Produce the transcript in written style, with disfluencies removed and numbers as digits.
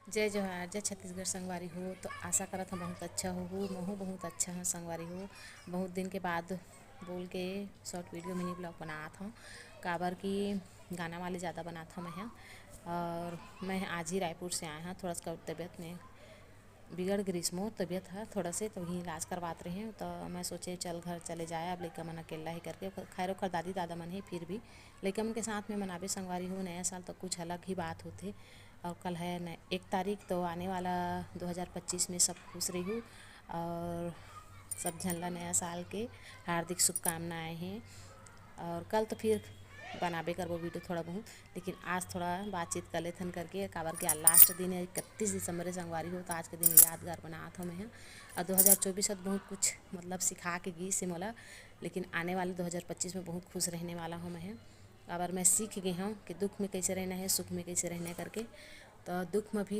जय जोहार, जय छत्तीसगढ़ संगवारी हो। तो आशा करत हम बहुत अच्छा हो, महू बहुत अच्छा है संगवारी हो। बहुत दिन के बाद बोल के शॉर्ट वीडियो मिनी ब्लॉग बनात हूँ। काबर की गाना वाले ज़्यादा बनात हूँ मैं। और मैं आज ही रायपुर से आया हूँ। थोड़ा सा तबीयत में बिगड़ ग्रीष्मो तबीयत है थोड़ा से, तो वहीं इलाज करवाते रहे हैं। तो मैं सोचे चल घर चले जाए, अब लइका मन अकेला ही करके। खैर ओखर दादी दादा मन ही, फिर भी लइका मन के साथ में मनाबे संगवारी हो। नया साल तो कुछ अलग ही बात होते। और कल है 1 तारीख, तो आने वाला 2025 में सब खुश रही। और सब जन ला नया साल के हार्दिक शुभकामनाएं हैं। और कल तो फिर बनाबे करबो वीडियो थोड़ा बहुत, लेकिन आज थोड़ा बातचीत कर लेथन करके। काबर के लास्ट दिन है 31 दिसंबर संगवारी हो, तो आज के दिन यादगार बनात हो मैं। और 2024 बहुत कुछ मतलब सिखा के गई से मोला, लेकिन आने वाले 2025 में बहुत खुश रहने वाला हूँ मैं। काबर मैं सीख गई हूँ कि दुख में कैसे रहना है, सुख में कैसे रहना करके। तो दुख में भी